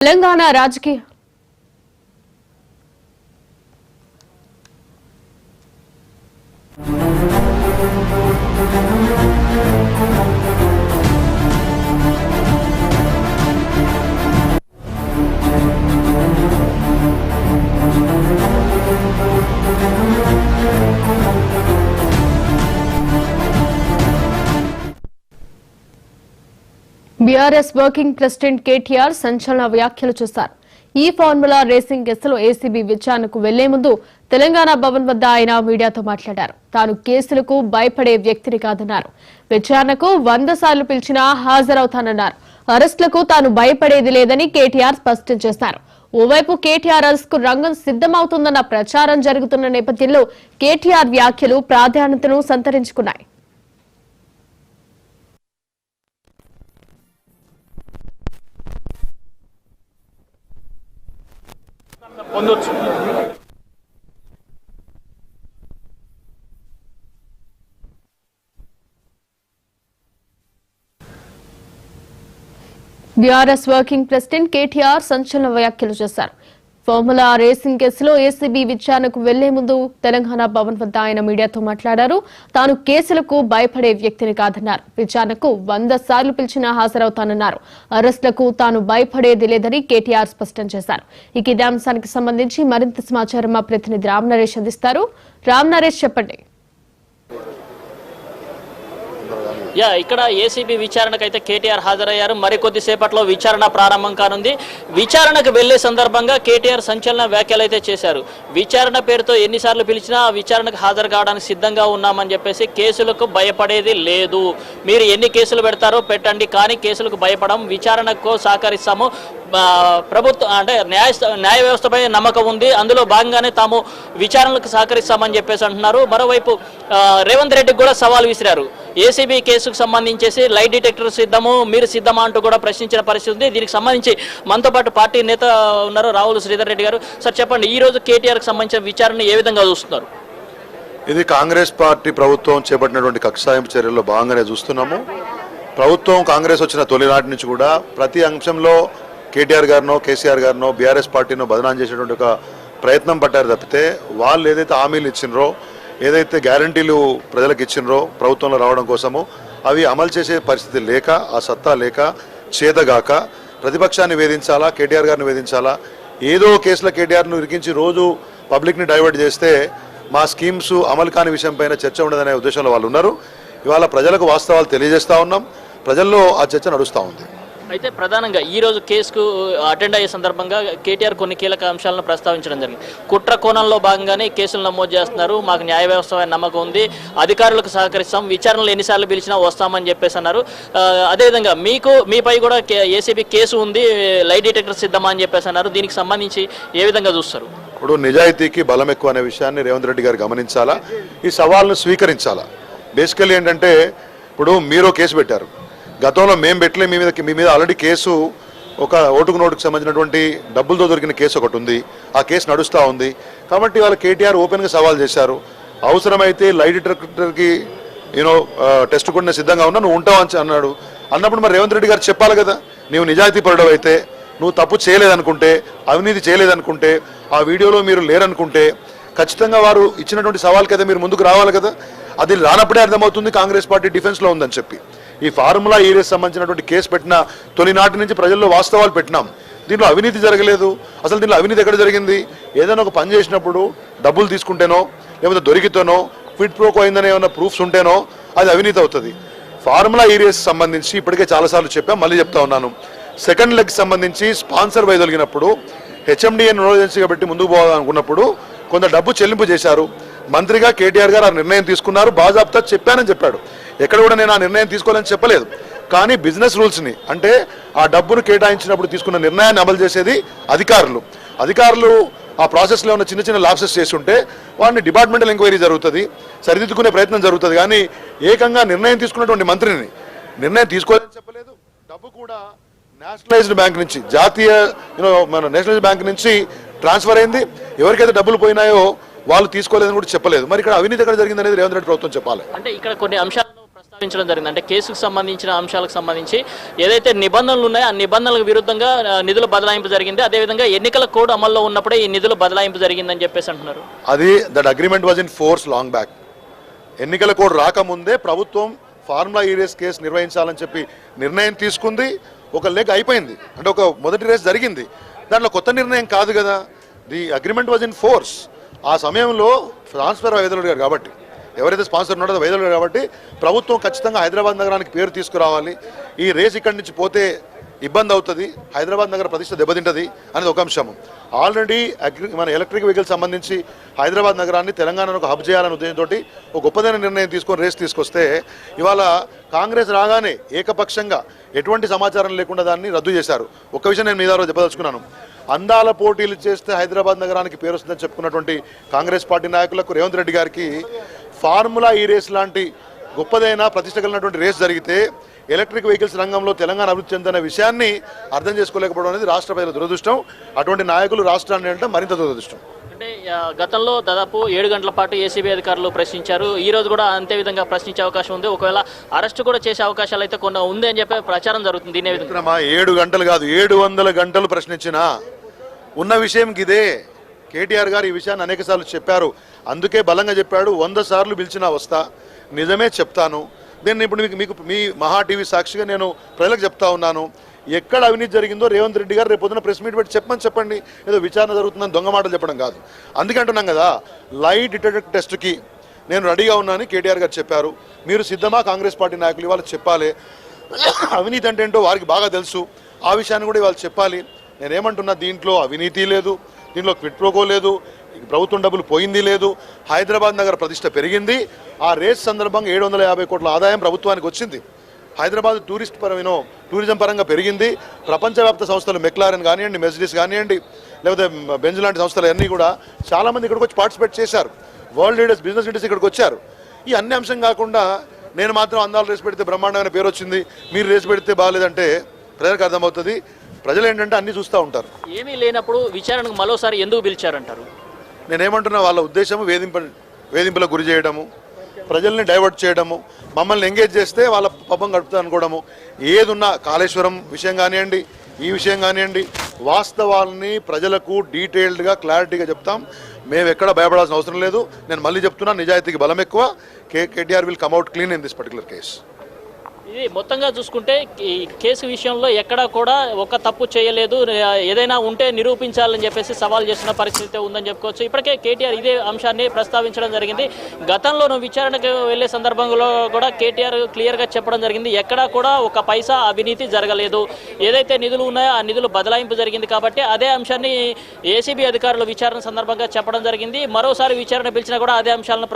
తెలంగాణ రాజకీయ BRS working president KTR సంచలన వ్యాఖ్యలు చేశారు. ఈ ఫార్ములా రేసింగ్ కేసులో ఏసీబీ విచారణకు వెళ్లే ముందు తెలంగాణ భవన్ వద్ద ఆయన మీడియాతో మాట్లాడారు. తాను కేసులకు భయపడే వ్యక్తిని కాదన్నారు. విచారణకు 100 సార్లు పిలిచినా హాజరవుతానన్నారు. అరెస్టులకు తాను భయపడేది లేదని కేటీఆర్ స్పష్టం చేశారు. ఓవైపు కేటీఆర్ అరెస్టుకు రంగం సిద్దమవుతుందన్న ప్రచారం జరుగుతున్న నేపథ్యంలో కేటీఆర్ వ్యాఖ్యలు ప్రాధాన్యతను సంతరించుకున్నాయి. బీఆర్ఎస్ వర్కింగ్ ప్రెసిడెంట్ కేటీఆర్ సంచలన వ్యాఖ్యలు చేశారు. ఫార్ములా రేసింగ్ కేసులో ఏసీబీ విచారణకు వెళ్లే ముందు తెలంగాణ భవన్ వద్ద ఆయన మీడియాతో మాట్లాడారు. తాను కేసులకు భయపడే వ్యక్తిని కాదన్నారు. విచారణకు 100 సార్లు పిలిచినా హాజరవుతానన్నారు. అరెస్టులకు తాను భయపడేది లేదని కేటీఆర్ స్పష్టం చేశారు. ఇదే అంశానికి సంబంధించి మరింత సమాచారం మా ప్రతినిధి రామ్ నరేష్ అందిస్తారు. రామ్ నరేష్, చెప్పండి. ఇక్కడ ఏసీబీ విచారణకు అయితే కేటీఆర్ హాజరయ్యారు. మరికొద్ది సేపట్లో విచారణ ప్రారంభం కానుంది. విచారణకు వెళ్లే సందర్భంగా కేటీఆర్ సంచలన వ్యాఖ్యలు అయితే చేశారు. విచారణ పేరుతో ఎన్నిసార్లు పిలిచినా విచారణకు హాజరు కావడానికి సిద్ధంగా ఉన్నామని చెప్పేసి, కేసులకు భయపడేది లేదు, మీరు ఎన్ని కేసులు పెడతారో పెట్టండి, కానీ కేసులకు భయపడం, విచారణకు సహకరిస్తాము, ప్రభుత్వం అంటే న్యాయ వ్యవస్థపై నమ్మకం ఉంది, అందులో భాగంగానే తాము విచారణలకు సహకరిస్తామని చెప్పేసి అంటున్నారు. మరోవైపు రేవంత్ రెడ్డికి కూడా సవాల్ విసిరారు. ఏసీబీ కేసుకు సంబంధించేసి లై డిటెక్టర్ సిద్ధము, మీరు సిద్ధమా అంటూ కూడా ప్రశ్నించిన పరిస్థితి ఉంది. దీనికి సంబంధించి మనతో పాటు పార్టీ నేత ఉన్నారు, రావుల శ్రీధర్ రెడ్డి గారు. సార్, చెప్పండి, ఈ రోజు కేటీఆర్కి సంబంధించిన విచారణ ఏ విధంగా చూస్తున్నారు? ఇది కాంగ్రెస్ పార్టీ ప్రభుత్వం చేపట్టినటువంటి కక్షాయింపు చర్యల్లో భాగంగానే చూస్తున్నాము. ప్రభుత్వం కాంగ్రెస్ వచ్చిన తొలినాటి నుంచి కూడా ప్రతి అంశంలో కేటీఆర్ గారినో కేసీఆర్ గారినో బీఆర్ఎస్ పార్టీనో బదనాం చేసేటువంటి ఒక ప్రయత్నం పట్టారు తప్పితే, వాళ్ళు ఏదైతే హామీలు ఇచ్చినరో, ఏదైతే గ్యారంటీలు ప్రజలకు ఇచ్చినరో ప్రభుత్వంలో రావడం కోసము, అవి అమలు చేసే పరిస్థితి లేక, ఆ సత్తా లేక, చేతగాక ప్రతిపక్షాన్ని వేధించాలా, కేటీఆర్ గారిని వేధించాలా, ఏదో కేసులో కేటీఆర్ను ఇరికించి రోజు పబ్లిక్ని డైవర్ట్ చేస్తే మా స్కీమ్స్ అమలు కాని విషయం పైన చర్చ ఉండదనే ఉద్దేశంలో వాళ్ళు ఉన్నారు. ఇవాళ ప్రజలకు వాస్తవాలు తెలియజేస్తూ ఉన్నాం. ప్రజల్లో ఆ చర్చ నడుస్తూ ఉంది. అయితే ప్రధానంగా ఈ రోజు కేసుకు అటెండ్ అయ్యే సందర్భంగా కేటీఆర్ కొన్ని కీలక అంశాలను ప్రస్తావించడం జరిగింది. కుట్ర కోణంలో భాగంగానే కేసులు నమోదు చేస్తున్నారు, మాకు న్యాయ వ్యవస్థ నమ్మకం ఉంది, అధికారులకు సహకరిస్తాం, విచారణలు ఎన్నిసార్లు పిలిచినా వస్తామని చెప్పేసి అన్నారు. అదేవిధంగా మీపై కూడా ఏసీబీ కేసు ఉంది, లై డిటెక్టర్ సిద్ధమా అని చెప్పేసి అన్నారు. దీనికి సంబంధించి ఏ విధంగా చూస్తారు? ఇప్పుడు నిజాయితీకి బలం ఎక్కువ అనే విషయాన్ని రేవంత్ రెడ్డి గారు గమనించాలా, ఈ సవాల్ను స్వీకరించాలా. బేసికల్లీ ఏంటంటే, ఇప్పుడు మీరు కేసు పెట్టారు, గతంలో మేము పెట్టలే, మీ మీద ఆల్రెడీ కేసు, ఒక ఓటుకు నోటుకు సంబంధించినటువంటి డబ్బులతో దొరికిన కేసు ఒకటి ఉంది, ఆ కేసు నడుస్తూ ఉంది. కాబట్టి వాళ్ళ కేటీఆర్ ఓపెన్గా సవాల్ చేశారు. అవసరమైతే లై డిటెక్టర్కి టెస్ట్ కూడా సిద్ధంగా ఉన్నా, నువ్వు ఉంటావు అని అన్నాడు. అన్నప్పుడు మరి రేవంత్ రెడ్డి గారు చెప్పాలి కదా, నీవు నిజాయితీ పరుడవు అయితే, నువ్వు తప్పు చేయలేదనుకుంటే, అవినీతి చేయలేదనుకుంటే, ఆ వీడియోలో మీరు లేరనుకుంటే ఖచ్చితంగా వారు ఇచ్చినటువంటి సవాల్కి అయితే మీరు ముందుకు రావాలి కదా. అది రానప్పుడే అర్థమవుతుంది కాంగ్రెస్ పార్టీ డిఫెన్స్లో ఉందని చెప్పి. ఈ ఫార్ములా ఏరియాస్ సంబంధించినటువంటి కేసు పెట్టిన తొలినాటి నుంచి ప్రజల్లో వాస్తవాలు పెట్టినాం. దీంట్లో అవినీతి జరగలేదు. అసలు దీంట్లో అవినీతి ఎక్కడ జరిగింది? ఏదైనా ఒక పని చేసినప్పుడు డబ్బులు తీసుకుంటేనో, లేకపోతే దొరికితేనో, క్విడ్ ప్రోకో అయిందనే ఏమైనా ప్రూఫ్స్ ఉంటేనో అది అవినీతి అవుతుంది. ఫార్ములా ఏరియాస్ సంబంధించి ఇప్పటికే చాలాసార్లు చెప్పాం, మళ్ళీ చెప్తా ఉన్నాను. సెకండ్ లెగ్ సంబంధించి స్పాన్సర్ వైదొలిగినప్పుడు హెచ్ఎండిఏని ఎమర్జెన్సీగా పెట్టి ముందుకు పోవాలనుకున్నప్పుడు కొంత డబ్బు చెల్లింపు చేశారు. మంత్రిగా కేటీఆర్ గారు ఆ నిర్ణయం తీసుకున్నారు, బాజాబ్తా చెప్పానని చెప్పాడు. ఎక్కడ కూడా నేను ఆ నిర్ణయం తీసుకోవాలని చెప్పలేదు. కానీ బిజినెస్ రూల్స్ని, అంటే ఆ డబ్బును కేటాయించినప్పుడు తీసుకున్న నిర్ణయాన్ని అమలు చేసేది అధికారులు ఆ ప్రాసెస్లో ఉన్న చిన్న చిన్న లాప్సెస్ చేస్తుంటే వాడిని డిపార్ట్మెంటల్ ఎంక్వైరీ జరుగుతుంది, సరిదిద్దుకునే ప్రయత్నం జరుగుతుంది. కానీ ఏకంగా నిర్ణయం తీసుకున్నటువంటి మంత్రిని నిర్ణయం తీసుకోవాలని చెప్పలేదు. డబ్బు కూడా నేషనలైజ్డ్ బ్యాంక్ నుంచి, జాతీయ మన నేషనలైజ్డ్ బ్యాంక్ నుంచి ట్రాన్స్ఫర్ అయింది. ఎవరికైతే డబ్బులు పోయినాయో వాళ్ళు తీసుకోలేదని కూడా చెప్పలేదు. మరి ఇక్కడ అవినీతి ఎక్కడ జరిగింది అనేది రేవంత్ రెడ్డి ప్రభుత్వం చెప్పాలి. అంటే ఇక్కడ కొన్ని అంశాలను జరిగింది. అంటే కేసుకు సంబంధించిన అంశాలకు సంబంధించి ఏదైతే నిబంధనలు ఉన్నాయో ఆ నిబంధనలకు విరుద్ధంగా నిధుల బదలాయింపు జరిగింది. అదేవిధంగా ఎన్నికల కోడ్ అమల్లో ఉన్నప్పుడే ఈ నిధుల బదలాయింపు జరిగిందని చెప్పేసి అంటున్నారు. అది that agreement was in force long back. ఎన్నికల కోడ్ రాకముందే ప్రభుత్వం ఫార్ములా ఈ రేస్ కేసు నిర్వహించాలని చెప్పి నిర్ణయం తీసుకుంది. ఒక లెగ్ అయిపోయింది, అంటే ఒక మొదటి రేస్ జరిగింది. దాంట్లో కొత్త నిర్ణయం కాదు కదా. The agreement was in force. ఆ సమయంలో ట్రాన్స్ఫర్ వైద్యులు గారు కాబట్టి, ఎవరైతే స్పాన్సర్ ఉన్నాడో వైద్యులు కాబట్టి ప్రభుత్వం ఖచ్చితంగా హైదరాబాద్ నగరానికి పేరు తీసుకురావాలి. ఈ రేస్ ఇక్కడి నుంచి పోతే ఇబ్బంది అవుతుంది, హైదరాబాద్ నగర ప్రతిష్ట దెబ్బతింటుంది అనేది ఒక అంశము. ఆల్రెడీ మన ఎలక్ట్రిక్ వెహికల్ సంబంధించి హైదరాబాద్ నగరాన్ని తెలంగాణను ఒక హబ్ చేయాలనే ఉద్దేశంతో ఒక గొప్పదైన నిర్ణయం తీసుకొని రేస్ తీసుకొస్తే ఇవాళ కాంగ్రెస్ రాగానే ఏకపక్షంగా ఎటువంటి సమాచారం లేకుండా దాన్ని రద్దు చేశారు. ఒక్క విషయం నేను మీద చెప్పదలుచుకున్నాను. అందాల పోటీలు చేస్తే హైదరాబాద్ నగరానికి పేరు వస్తుందని చెప్పుకున్నటువంటి కాంగ్రెస్ పార్టీ నాయకులకు రేవంత్ రెడ్డి గారికి ఫార్ములా ఈ రేస్ లాంటి గొప్పదైన ప్రతిష్ట కలిగినటువంటి రేస్ జరిగితే ఎలక్ట్రిక్ వెహికల్స్ రంగంలో తెలంగాణ అభివృద్ధి చెందిన విషయాన్ని అర్థం చేసుకోలేకపోవడం అనేది రాష్ట్ర ప్రజల దురదృష్టం. అటువంటి నాయకులు రాష్ట్రాన్ని అంటే మరింత దురదృష్టం. అంటే గతంలో దాదాపు 7 గంటల పాటు ఏసీబీ అధికారులు ప్రశ్నించారు. ఈ రోజు కూడా అంతే విధంగా ప్రశ్నించే అవకాశం ఉంది. ఒకవేళ అరెస్ట్ కూడా చేసే అవకాశాలు అయితే కొన్ని ఉంది అని చెప్పి ప్రచారం జరుగుతుంది. దీని విధంగా 7 గంటలు కాదు, 700 గంటలు ప్రశ్నించినా ఉన్న విషయం ఇదే. కేటీఆర్ గారు ఈ విషయాన్ని అనేక సార్లు చెప్పారు. అందుకే బలంగా చెప్పాడు, 100 సార్లు పిలిచినా వస్తా, నిజమే చెప్తాను. దీన్ని ఇప్పుడు మీకు మీ మహా టీవీ సాక్షిగా నేను ప్రజలకు చెప్తా ఉన్నాను. ఎక్కడ అవినీతి జరిగిందో రేవంత్ రెడ్డి గారు రేపు పొద్దున ప్రెస్ మీట్ పెట్టి చెప్పండి. ఏదో విచారణ జరుగుతుందని దొంగ మాటలు చెప్పడం కాదు. అందుకే అంటున్నాం కదా, లై డిటెక్టర్ టెస్ట్కి నేను రెడీగా ఉన్నానని కేటీఆర్ గారు చెప్పారు. మీరు సిద్ధమా? కాంగ్రెస్ పార్టీ నాయకులు ఇవాళ చెప్పాలి. అవినీతి అంటే ఏంటో వారికి బాగా తెలుసు. ఆ విషయాన్ని కూడా ఇవాళ చెప్పాలి. నేనేమంటున్నా, దీంట్లో అవినీతి లేదు, దీంట్లో క్విట్ ప్రోకో లేదు, ప్రభుత్వం డబ్బులు పోయింది లేదు. హైదరాబాద్ నగర ప్రతిష్ట పెరిగింది. ఆ రేస్ సందర్భంగా 750 కోట్ల ఆదాయం ప్రభుత్వానికి వచ్చింది. హైదరాబాద్ టూరిజం పరంగా పెరిగింది. ప్రపంచవ్యాప్త సంస్థలు మెక్లారెన్ కానివ్వండి, మెర్సిడీస్ కానివ్వండి, లేకపోతే బెంజ్ లాంటి సంస్థలు అన్నీ కూడా చాలామంది ఇక్కడికి వచ్చి పార్టిసిపేట్ చేశారు. వరల్డ్ లీడర్స్, బిజినెస్ లీడర్స్ ఇక్కడికి వచ్చారు. ఈ అన్ని అంశం కాకుండా నేను మాత్రం అందాలు రేసు పెడితే బ్రహ్మాండమైన పేరు వచ్చింది, మీరు రేసు పెడితే బాగాలేదంటే ప్రజలకు అర్థమవుతుంది. ప్రజలు ఏంటంటే అన్నీ చూస్తూ ఉంటారు. ఏమీ లేనప్పుడు విచారణకు మరోసారి ఎందుకు పిలిచారంటారు? నేనేమంటున్నా, వాళ్ళ ఉద్దేశము వేధింపులకు గురి చేయడము, ప్రజల్ని డైవర్ట్ చేయడము, మమ్మల్ని ఎంగేజ్ చేస్తే వాళ్ళ పబ్బం గడుపుతా అనుకోవడము. ఏదున్నా కాళేశ్వరం విషయం కానివ్వండి, ఈ విషయం కానివ్వండి, వాస్తవాల్ని ప్రజలకు డీటెయిల్డ్గా క్లారిటీగా చెప్తాం. మేము ఎక్కడ భయపడాల్సిన అవసరం లేదు. నేను మళ్ళీ చెప్తున్నా, నిజాయితీకి బలం ఎక్కువ. KTR will కమ్అట్ clean in this particular case. ఇది మొత్తంగా చూసుకుంటే ఈ కేసు విషయంలో ఎక్కడా కూడా ఒక తప్పు చేయలేదు, ఏదైనా ఉంటే నిరూపించాలని చెప్పేసి సవాల్ చేస్తున్న పరిస్థితి ఉందని చెప్పుకోవచ్చు. ఇప్పటికే కేటీఆర్ ఇదే అంశాన్ని ప్రస్తావించడం జరిగింది. గతంలో విచారణకు వెళ్లే సందర్భంలో కూడా కేటీఆర్ క్లియర్గా చెప్పడం జరిగింది, ఎక్కడా కూడా ఒక పైసా అవినీతి జరగలేదు, ఏదైతే నిధులు ఉన్నాయో ఆ నిధులు బదలాయింపు జరిగింది. కాబట్టి అదే అంశాన్ని ఏసీబీ అధికారులు విచారణ సందర్భంగా చెప్పడం జరిగింది. మరోసారి విచారణ పిలిచినా కూడా అదే అంశాలను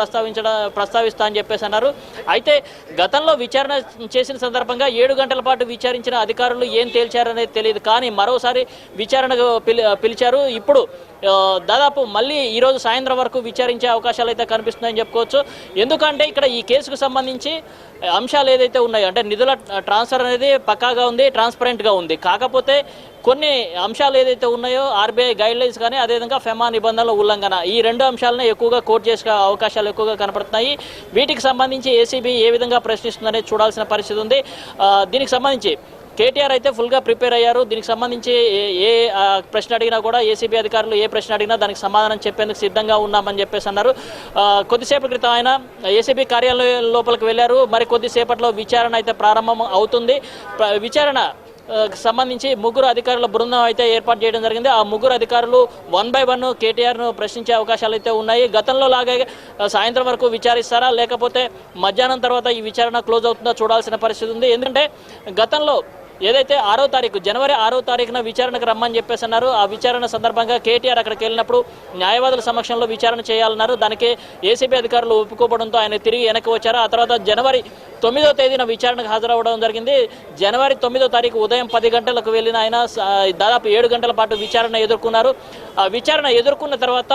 ప్రస్తావిస్తా అని చెప్పేసి అన్నారు. అయితే గతంలో విచారణ చేసిన సందర్భంగా 7 గంటల పాటు విచారించిన అధికారులు ఏం తేల్చారనేది తెలియదు. కానీ మరోసారి విచారణకు పిలిచారు. ఇప్పుడు దాదాపు మళ్ళీ ఈరోజు సాయంత్రం వరకు విచారించే అవకాశాలు అయితే కనిపిస్తున్నాయని చెప్పుకోవచ్చు. ఎందుకంటే ఇక్కడ ఈ కేసుకు సంబంధించి అంశాలు ఏదైతే ఉన్నాయో, అంటే నిధుల ట్రాన్స్ఫర్ అనేది పక్కాగా ఉంది, ట్రాన్స్పరెంట్గా ఉంది. కాకపోతే కొన్ని అంశాలు ఏదైతే ఉన్నాయో, ఆర్బీఐ గైడ్లైన్స్ కానీ అదేవిధంగా ఫెమా నిబంధనల ఉల్లంఘన, ఈ 2 అంశాలను ఎక్కువగా కోట్ చేసే అవకాశాలు ఎక్కువగా కనపడుతున్నాయి. వీటికి సంబంధించి ఏసీబీ ఏ విధంగా ప్రశ్నిస్తుందనేది చూడాల్సిన పరిస్థితి ఉంది. దీనికి సంబంధించి కేటీఆర్ అయితే ఫుల్గా ప్రిపేర్ అయ్యారు. దీనికి సంబంధించి ఏ ప్రశ్న అడిగినా కూడా ఏసీబీ అధికారులు ఏ ప్రశ్న అడిగినా దానికి సమాధానం చెప్పేందుకు సిద్ధంగా ఉన్నామని చెప్పేసి అన్నారు. కొద్దిసేపటి క్రితం ఆయన ఏసీబీ కార్యాలయం లోపలికి వెళ్ళారు. మరి కొద్దిసేపట్లో విచారణ అయితే ప్రారంభం అవుతుంది. విచారణ సంబంధించి 3 అధికారుల బృందం అయితే ఏర్పాటు చేయడం జరిగింది. ఆ 3 అధికారులు 1 by 1 కేటీఆర్ను ప్రశ్నించే అవకాశాలు అయితే ఉన్నాయి. గతంలో లాగే సాయంత్రం వరకు విచారిస్తారా, లేకపోతే మధ్యాహ్నం తర్వాత ఈ విచారణ క్లోజ్ అవుతుందో చూడాల్సిన పరిస్థితి ఉంది. ఎందుకంటే గతంలో ఏదైతే 6వ తారీఖు జనవరి 6వ తారీఖున విచారణకు రమ్మని చెప్పేసి అన్నారు. ఆ విచారణ సందర్భంగా కేటీఆర్ అక్కడికి వెళ్ళినప్పుడు న్యాయవాదుల సమక్షంలో విచారణ చేయాలన్నారు. దానికి ఏసీబీ అధికారులు ఒప్పుకోవడంతో ఆయన తిరిగి వెనక్కి వచ్చారు. ఆ తర్వాత జనవరి 9వ తేదీన విచారణకు హాజరవ్వడం జరిగింది. జనవరి 9వ తారీఖు ఉదయం 10 గంటలకు వెళ్ళిన ఆయన దాదాపు 7 గంటల పాటు విచారణ ఎదుర్కొన్నారు. ఆ విచారణ ఎదుర్కొన్న తర్వాత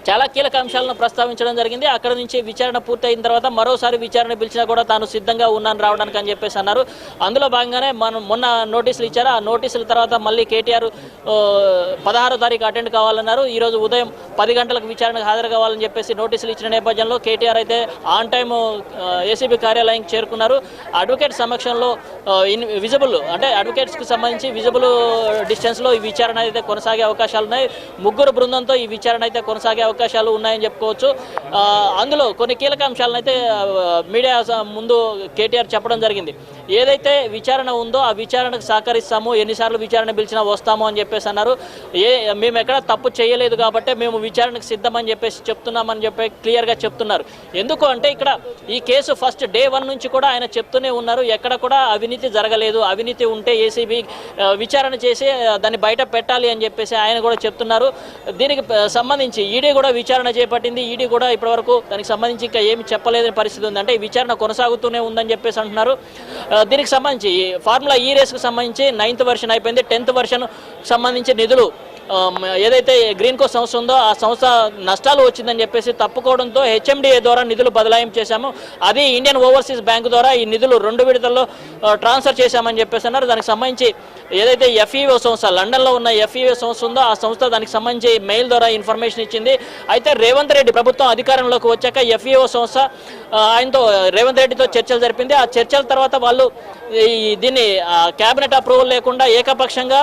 చాలా కీలక అంశాలను ప్రస్తావించడం జరిగింది. అక్కడ నుంచి విచారణ పూర్తయిన తర్వాత మరోసారి విచారణ పిలిచినా కూడా తాను సిద్ధంగా ఉన్నాను రావడానికి అని చెప్పేసి అన్నారు. అందులో భాగంగానే మొన్న నోటీసులు ఇచ్చారు. ఆ నోటీసుల తర్వాత మళ్ళీ కేటీఆర్ 16వ తారీఖు అటెండ్ కావాలన్నారు. ఈరోజు ఉదయం 10 గంటలకు విచారణకు హాజరు కావాలని చెప్పేసి నోటీసులు ఇచ్చిన నేపథ్యంలో కేటీఆర్ అయితే ఆన్ టైమ్ ఏసీబీ కార్యాలయానికి చేరుకున్నారు. అడ్వకేట్ సమక్షంలో విజిబుల్ అంటే అడ్వకేట్స్కి సంబంధించి విజిబుల్ డిస్టెన్స్లో ఈ విచారణ అయితే కొనసాగే అవకాశాలు ఉన్నాయి. 3 బృందంతో ఈ విచారణ అయితే కొనసాగే అవకాశాలు ఉన్నాయని చెప్పుకోవచ్చు. అందులో కొన్ని కీలక అంశాలను అయితే మీడియా ముందు కేటీఆర్ చెప్పడం జరిగింది. ఏదైతే విచారణ ఉందో ఆ విచారణకు సహకరిస్తాము, ఎన్నిసార్లు విచారణ పిలిచినా వస్తాము అని చెప్పేసి అన్నారు. మేము ఎక్కడ తప్పు చేయలేదు కాబట్టి మేము విచారణకు సిద్ధమని చెప్పేసి చెప్తున్నామని చెప్పి క్లియర్గా చెప్తున్నారు. ఎందుకు అంటే ఇక్కడ ఈ కేసు ఫస్ట్ డే 1 నుంచి కూడా ఆయన చెప్తూనే ఉన్నారు, ఎక్కడ కూడా అవినీతి జరగలేదు, అవినీతి ఉంటే ఏసీబీ విచారణ చేసి దాన్ని బయట పెట్టాలి అని చెప్పేసి ఆయన కూడా చెప్తున్నారు. దీనికి సంబంధించి ఈడీ కూడా విచారణ చేపట్టింది. ఈడీ కూడా ఇప్పటివరకు దానికి సంబంధించి ఇంకా ఏమి చెప్పలేని పరిస్థితి ఉంది. అంటే ఈ విచారణ కొనసాగుతూనే ఉందని చెప్పేసి అంటున్నారు. దీనికి సంబంధించి ఫార్ములా ఈ రేస్కు సంబంధించి 9th వెర్షన్ అయిపోయింది. 10th వెర్షన్ సంబంధించి నిధులు ఏదైతే గ్రీన్కో సంస్థ ఉందో ఆ సంస్థ నష్టాలు వచ్చిందని చెప్పేసి తప్పుకోవడంతో హెచ్ఎండిఏ ద్వారా నిధులు బదలాయింపు చేశాము. అది ఇండియన్ ఓవర్సీస్ బ్యాంకు ద్వారా ఈ నిధులు 2 విడతల్లో ట్రాన్స్ఫర్ చేశామని చెప్పేసి అన్నారు. దానికి సంబంధించి ఏదైతే ఎఫ్ఈఓ సంస్థ లండన్లో ఉన్న ఎఫ్ఈఓ సంస్థ ఉందో ఆ సంస్థ దానికి సంబంధించి మెయిల్ ద్వారా ఇన్ఫర్మేషన్ ఇచ్చింది. అయితే రేవంత్ రెడ్డి ప్రభుత్వం అధికారంలోకి వచ్చాక ఎఫ్ఈఓ సంస్థ ఆయనతో రేవంత్ రెడ్డితో చర్చలు జరిపింది. ఆ చర్చల తర్వాత వాళ్ళు దీన్ని క్యాబినెట్ అప్రూవల్ లేకుండా ఏకపక్షంగా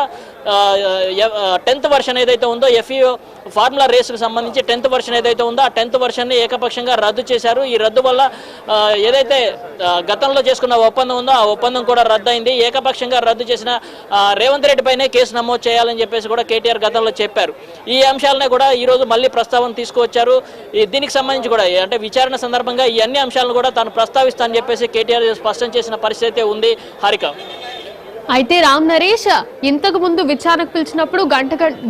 10th వెర్షన్ ఏదైతే ఉందో ఎఫ్ఈఓ ఫార్ములా రేస్కు సంబంధించి 10th వెర్షన్ ఏదైతే ఉందో ఆ 10th వెర్షన్ని ఏకపక్షంగా రద్దు చేశారు. ఈ రద్దు వల్ల ఏదైతే గతంలో చేసుకున్న ఒప్పందం ఉందో ఆ ఒప్పందం కూడా రద్దు అయింది. ఏకపక్షంగా రద్దు చేసిన రేవంత్ రెడ్డి పైనే కేసు నమోదు చేయాలని చెప్పేసి కూడా కేటీఆర్ గతంలో చెప్పారు. ఈ అంశాలనే కూడా ఈరోజు మళ్ళీ ప్రస్తావన తీసుకువచ్చారు. దీనికి సంబంధించి కూడా అంటే విచారణ సందర్భంగా ఈ అన్ని అంశాలను కూడా తాను ప్రస్తావిస్తానని చెప్పేసి కేటీఆర్ స్పష్టం చేసిన పరిస్థితి ఉంది. హారిక, అయితే రామ్ నరేష్ ఇంతకు ముందు విచారణకు పిలిచినప్పుడు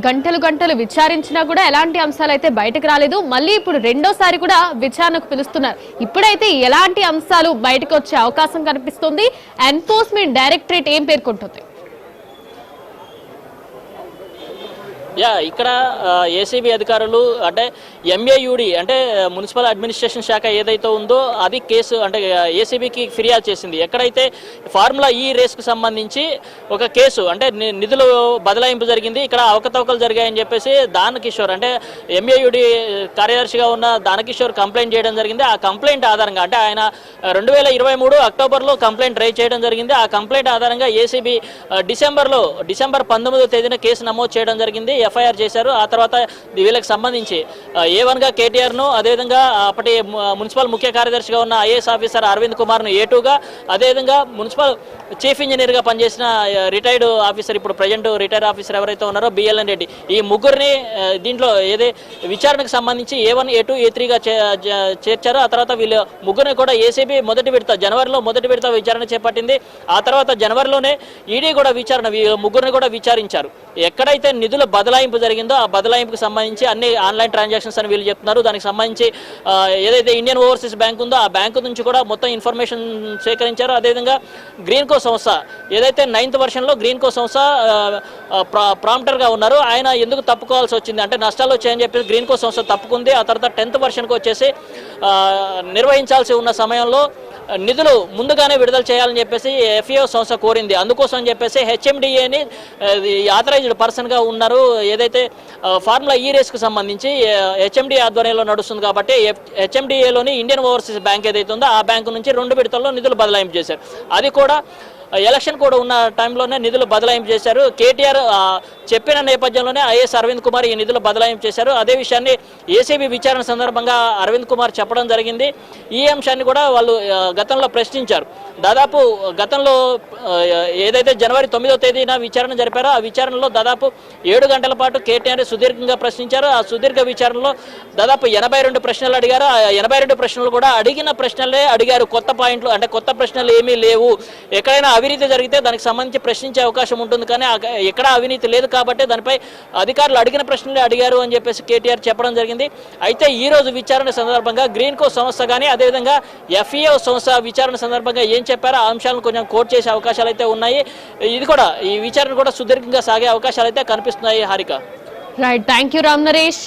గంటలు విచారించినా కూడా ఎలాంటి అంశాలు అయితే బయటకు రాలేదు. మళ్ళీ ఇప్పుడు రెండోసారి కూడా విచారణకు పిలుస్తున్నారు. ఇప్పుడైతే ఎలాంటి అంశాలు బయటకు వచ్చే అవకాశం కనిపిస్తుంది? ఎన్ఫోర్స్మెంట్ డైరెక్టరేట్ ఏం పేర్కొంటుంది? ఇక్కడ ఏసీబీ అధికారులు అంటే ఎంఏయుడి అంటే మున్సిపల్ అడ్మినిస్ట్రేషన్ శాఖ ఏదైతే ఉందో అది కేసు అంటే ఏసీబీకి ఫిర్యాదు చేసింది. ఎక్కడైతే ఫార్ములా ఈ రేస్కు సంబంధించి ఒక కేసు అంటే నిధులు బదలాయింపు జరిగింది, ఇక్కడ అవకతవకలు జరిగాయని చెప్పేసి దానకిషోర్ అంటే ఎంఏయుడి కార్యదర్శిగా ఉన్న దానకిషోర్ కంప్లైంట్ చేయడం జరిగింది. ఆ కంప్లైంట్ ఆధారంగా అంటే ఆయన 2023 అక్టోబర్లో కంప్లైంట్ రైజ్ చేయడం జరిగింది. ఆ కంప్లైంట్ ఆధారంగా ఏసీబీ డిసెంబర్ 19వ తేదీన కేసు నమోదు చేయడం జరిగింది, ఎఫ్ఐఆర్ చేశారు. ఆ తర్వాత వీళ్ళకి సంబంధించి A1గా కేటీఆర్ను, అదేవిధంగా అప్పటి మున్సిపల్ ముఖ్య కార్యదర్శిగా ఉన్న ఐఏఎస్ ఆఫీసర్ అరవింద్ కుమార్ను A2గా, అదేవిధంగా మున్సిపల్ చీఫ్ ఇంజనీర్గా పనిచేసిన రిటైర్డ్ ఆఫీసర్ ఇప్పుడు ప్రజెంట్ రిటైర్డ్ ఆఫీసర్ ఎవరైతే ఉన్నారో బిఎల్ఎన్ రెడ్డి, ఈ ముగ్గురిని దీంట్లో విచారణకు సంబంధించి A1, A2, A3గా చేర్చారు. ఆ తర్వాత వీళ్ళు ముగ్గురిని కూడా ఏసీబీ జనవరిలో మొదటి విడత విచారణ చేపట్టింది. ఆ తర్వాత జనవరిలోనే ఈడీ కూడా ముగ్గురిని కూడా విచారించారు. ఎక్కడైతే నిధుల బదలాయింపు జరిగిందో ఆ బదలాయింపుకు సంబంధించి అన్ని ఆన్లైన్ ట్రాన్సాక్షన్స్ అని వీళ్ళు చెప్తున్నారు. దానికి సంబంధించి ఏదైతే ఇండియన్ ఓవర్సీస్ బ్యాంక్ ఉందో ఆ బ్యాంకు నుంచి కూడా మొత్తం ఇన్ఫర్మేషన్ సేకరించారు. అదేవిధంగా గ్రీన్కో సంస్థ ఏదైతే 9th వెర్షన్లో గ్రీన్కో సంస్థ ప్రాంప్టర్గా ఉన్నారు, ఆయన ఎందుకు తప్పుకోవాల్సి వచ్చింది అంటే నష్టాలు వచ్చాయని చెప్పి గ్రీన్కో సంస్థ తప్పుకుంది. ఆ తర్వాత 10th వెర్షన్కి వచ్చేసి నిర్వహించాల్సి ఉన్న సమయంలో నిధులు ముందుగానే విడుదల చేయాలని చెప్పేసి ఎఫ్ఈఓ సంస్థ కోరింది. అందుకోసం అని చెప్పేసి హెచ్ఎండిఏని ఆథరైజ్డ్ పర్సన్గా ఉన్నారు. ఏదైతే ఫార్ములా ఈ రేస్కు సంబంధించి హెచ్ఎండిఏ ఆధ్వర్యంలో నడుస్తుంది కాబట్టి హెచ్ఎండిఏలోని ఇండియన్ ఓవర్సీస్ బ్యాంక్ ఏదైతే ఉందో ఆ బ్యాంకు నుంచి 2 విడతల్లో నిధులు బదలాయింపు చేశారు. అది కూడా ఎలక్షన్ కూడా ఉన్న టైంలోనే నిధులు బదలాయింపు చేశారు. కేటీఆర్ చెప్పిన నేపథ్యంలోనే ఐఏఎస్ అరవింద్ కుమార్ ఈ నిధులు బదలాయింపు చేశారు. అదే విషయాన్ని ఏసీబీ విచారణ సందర్భంగా అరవింద్ కుమార్ చెప్పడం జరిగింది. ఈ అంశాన్ని కూడా వాళ్ళు గతంలో ప్రశ్నించారు. దాదాపు గతంలో ఏదైతే జనవరి 9వ తేదీన విచారణ జరిపారో ఆ విచారణలో దాదాపు 7 గంటల పాటు కేటీఆర్ సుదీర్ఘంగా ప్రశ్నించారు. ఆ సుదీర్ఘ విచారణలో దాదాపు 82 ప్రశ్నలు అడిగారు. ఆ 82 ప్రశ్నలు కూడా అడిగిన ప్రశ్నలే అడిగారు. కొత్త పాయింట్లు అంటే కొత్త ప్రశ్నలు ఏమీ లేవు. ఎక్కడైనా అవినీతి జరిగితే దానికి సంబంధించి ప్రశ్నించే అవకాశం ఉంటుంది, కానీ ఎక్కడ అవినీతి లేదు కాబట్టి దానిపై అధికారులు అడిగిన ప్రశ్నలే అడిగారు అని చెప్పేసి కేటీఆర్ చెప్పడం జరిగింది. అయితే ఈ రోజు విచారణ సందర్భంగా గ్రీన్కో సంస్థ కానీ అదేవిధంగా ఎఫ్ఈఓ సంస్థ విచారణ సందర్భంగా ఏం చెప్పారో ఆ అంశాలను కొంచెం కోట్ చేసే అవకాశాలు అయితే ఉన్నాయి. ఈ విచారణ కూడా సుదీర్ఘంగా సాగే అవకాశాలు అయితే కనిపిస్తున్నాయి. Harika, right, thank you Ram Naresh.